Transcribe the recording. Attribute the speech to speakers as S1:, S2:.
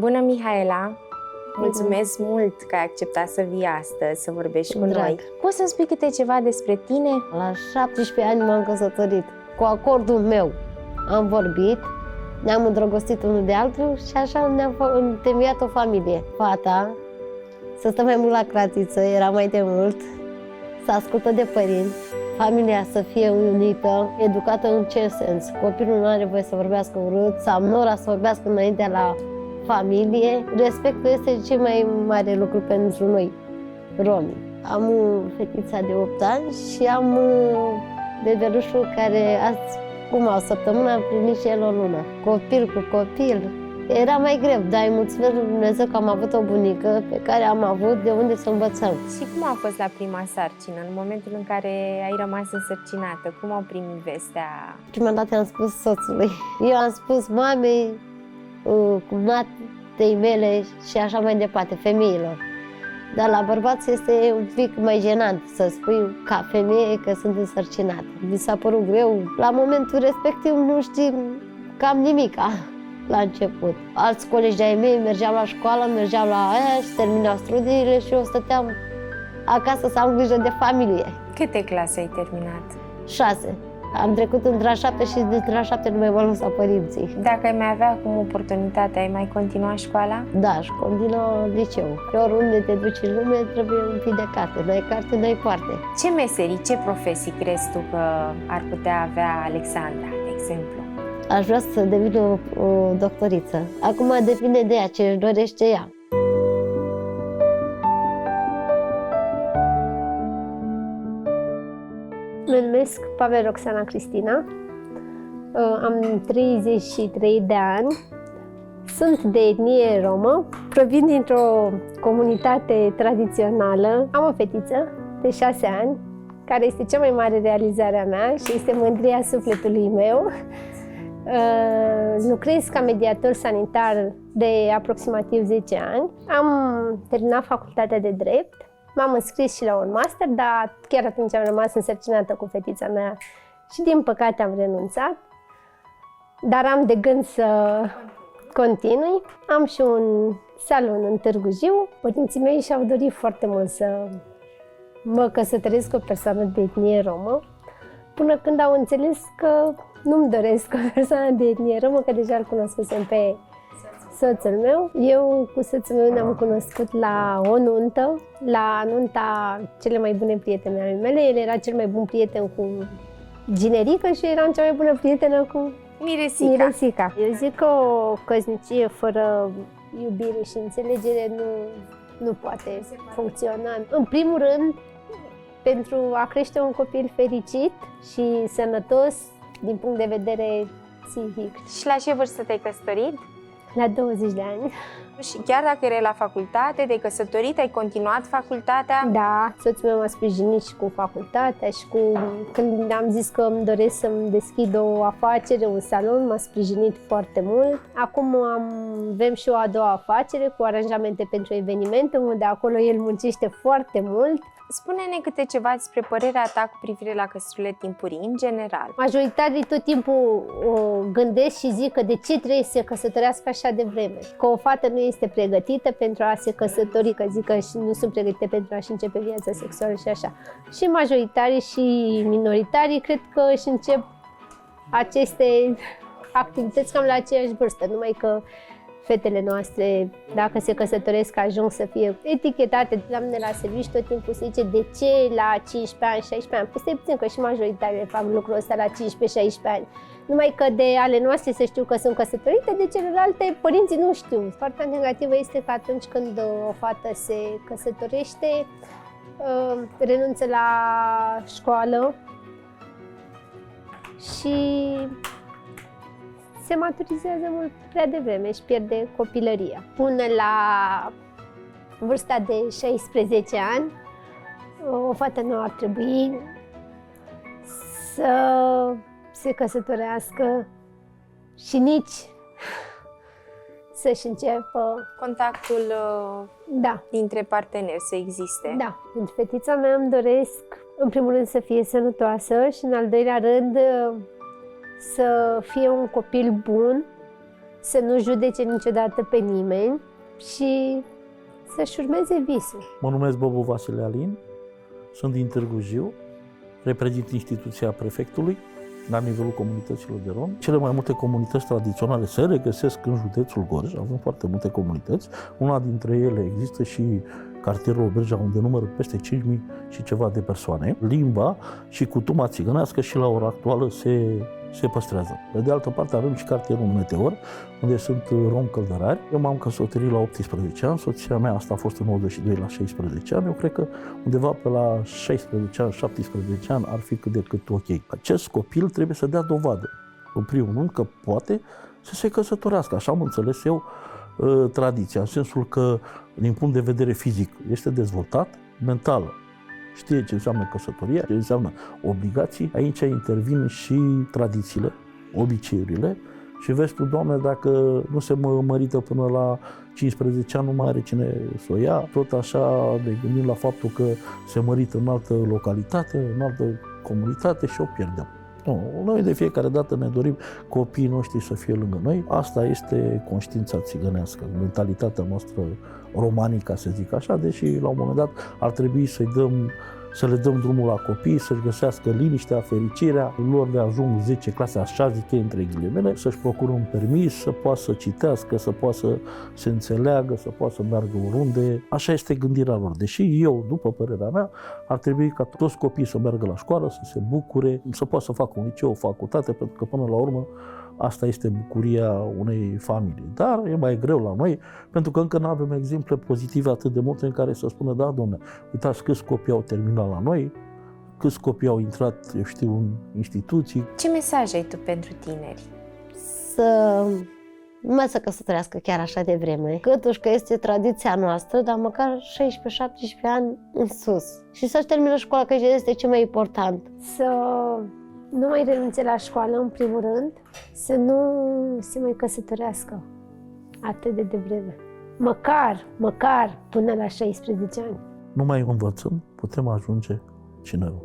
S1: Bună, Mihaela! Mulțumesc mult că ai acceptat să vii astăzi, să vorbești cu noi. Poți să-mi spui câte ceva despre tine?
S2: La 17 ani m-am căsătorit. Cu acordul meu am vorbit, ne-am îndrăgostit unul de altul și așa ne-am întemeiat o familie. Fata să stă mai mult la cratiță, era mai de mult, să ascultă de părinți, familia să fie unită, educată în ce sens? Copilul nu are voie să vorbească urât, sau nora să vorbească înainte la familie. Respectul este cel mai mare lucru pentru noi, romi. Am o fetiță de 8 ani și am bebelușul care acum o săptămână a împlinit și el o lună. Copil cu copil. Era mai greu, dar îi mulțumesc lui Dumnezeu că am avut o bunică pe care am avut de unde să învățăm.
S1: Și cum a fost la prima sarcină, în momentul în care ai rămas însărcinată? Cum au primit vestea?
S2: Prima dată am spus soțului. Eu am spus mamei, cumnatei mele și așa mai departe, femeilor. Dar la bărbați este un pic mai jenant să spui ca femeie că sunt însărcinată. Mi s-a părut greu. La momentul respectiv nu știm cam nimica la început. Alți colegi de-ai mei mergeau la școală, mergeau la aia și terminau studiile și eu stăteam acasă să am grijă de familie.
S1: Câte clase ai terminat?
S2: 6. Am trecut între a 7 și dintre a 7 nu mai m-au lăsat părinții.
S1: Dacă ai mai avea acum oportunitatea, ai mai continua școala?
S2: Da, și continuă liceu. Oriunde te duci în lume, trebuie un pic de carte. N-ai carte, n-ai parte.
S1: Ce meserii, ce profesii crezi tu că ar putea avea Alexandra, de exemplu?
S2: Aș vrea să devin o doctoriță. Acum depinde de ea, ce își dorește ea.
S3: Mă numesc Pavel Roxana Cristina, am 33 de ani, sunt de etnie romă, provin dintr-o comunitate tradițională. Am o fetiță de 6 ani, care este cea mai mare realizare a mea și este mândria sufletului meu. Lucrez ca mediator sanitar de aproximativ 10 ani. Am terminat facultatea de drept. M-am înscris și la un master, dar chiar atunci am rămas însărcinată cu fetița mea și din păcate am renunțat. Dar am de gând să continui. Am și un salon în Târgu Jiu. Părinții mei și-au dorit foarte mult să mă căsătoresc cu o persoană de etnie romă, până când au înțeles că nu-mi doresc o persoană de etnie romă, că deja îl cunoscusem pe soțul meu. Eu cu soțul meu ne-am cunoscut la o nuntă, la nunta cele mai bune prietene ale mele. El era cel mai bun prieten cu Ginerică și eu eram cea mai bună prietenă cu Miresica. Eu zic că o căsnicie fără iubire și înțelegere nu poate funcționa. În primul rând, pentru a crește un copil fericit și sănătos din punct de vedere psihic.
S1: Și la ce vârstă te-ai căsătorit?
S3: La 20 de ani.
S1: Și chiar dacă erai la facultate, te-ai căsătorit, ai continuat facultatea?
S3: Da, soțul meu m-a sprijinit și cu facultatea și când am zis că îmi doresc să-mi deschid o afacere, un salon, m-a sprijinit foarte mult. Acum avem și o a doua afacere cu aranjamente pentru evenimente, unde acolo el muncește foarte mult.
S1: Spune-ne câte ceva despre părerea ta cu privire la căsătorile timpurii, în general.
S3: Majoritarii tot timpul gândesc și zic că de ce trebuie să se căsătorească așa de vreme. Că o fată nu este pregătită pentru a se căsători, că zic că nu sunt pregătite pentru a-și începe viața sexuală și așa. Și majoritarii și minoritarii cred că își încep aceste activități cam la aceeași vârstă, numai că fetele noastre, dacă se căsătoresc, ajung să fie etichetate. La mine la serviciu tot timpul se zice de ce la 15 ani, 16 ani. Păi stai puțin că și majoritatea fac lucrul ăsta la 15-16 ani. Numai că de ale noastre să știu că sunt căsătorite, de celelalte părinții nu știu. Partea negativă este că atunci când o fată se căsătorește, renunță la școală și se maturizează mult prea devreme și pierde copilăria. Până la vârsta de 16 ani, o fată nu ar trebui să se căsătorească și nici să-și înceapă
S1: contactul dintre parteneri să existe.
S3: Da. Pentru fetița mea îmi doresc, în primul rând, să fie sănătoasă și, în al doilea rând, să fie un copil bun, să nu judece niciodată pe nimeni și să-și urmeze visul.
S4: Mă numesc Bobu Vasile Alin, sunt din Târgu Jiu, reprezint instituția prefectului la nivelul comunităților de romi. Cele mai multe comunități tradiționale se regăsesc în județul Gorj, avem foarte multe comunități. Una dintre ele există și cartierul Oberja, unde numără peste 5.000 și ceva de persoane. Limba și cutuma țigănească și la ora actuală se păstrează. Pe de altă parte avem și cartierul Meteor, unde sunt romi căldărari. Eu m-am căsătorit la 18 ani, soția mea asta a fost în 92 la 16 ani. Eu cred că undeva pe la 16 ani, 17 ani ar fi cât de cât ok. Acest copil trebuie să dea dovadă, în primul rând, că poate să se căsătorească. Așa am înțeles eu tradiția, în sensul că, din punct de vedere fizic, este dezvoltat, mental, știe ce înseamnă căsătoria, ce înseamnă obligații. Aici intervin și tradițiile, obiceiurile și vezi tu, Doamne, dacă nu se mărită până la 15 ani, nu mai are cine să o ia. Tot așa ne gândim la faptul că se mărită în altă localitate, în altă comunitate și o pierdem. Nu, noi de fiecare dată ne dorim copiii noștri să fie lângă noi. Asta este conștiința țigănească, mentalitatea noastră romanică, să zic așa, deși la un moment dat ar trebui să le dăm drumul la copii, să-și găsească liniștea, fericirea. Lor le ajung 10 clase, așa zic ei, între ghilimele, să-și procură un permis, să poată să citească, să poată să se înțeleagă, să poată să meargă oriunde. Așa este gândirea lor. Deși eu, după părerea mea, ar trebui ca toți copiii să meargă la școală, să se bucure, să poată să facă un liceu, o facultate, pentru că până la urmă asta este bucuria unei familii. Dar e mai greu la noi, pentru că încă nu avem exemple pozitive atât de multe în care să spună, da, dom'le, uitați câți copii au terminat la noi, câți copii au intrat, eu știu, în instituții.
S1: Ce mesaj ai tu pentru tineri?
S2: Să nu mai să căsătorească chiar așa de vreme, câtuși că este tradiția noastră, dar măcar 16-17 ani în sus. Și să-și termină școala, că este cel mai important.
S3: Să nu mai renunțe la școală, în primul rând, să nu se mai căsătorească atât de devreme. Măcar până la 16 ani.
S4: Numai învățând putem ajunge cine rău.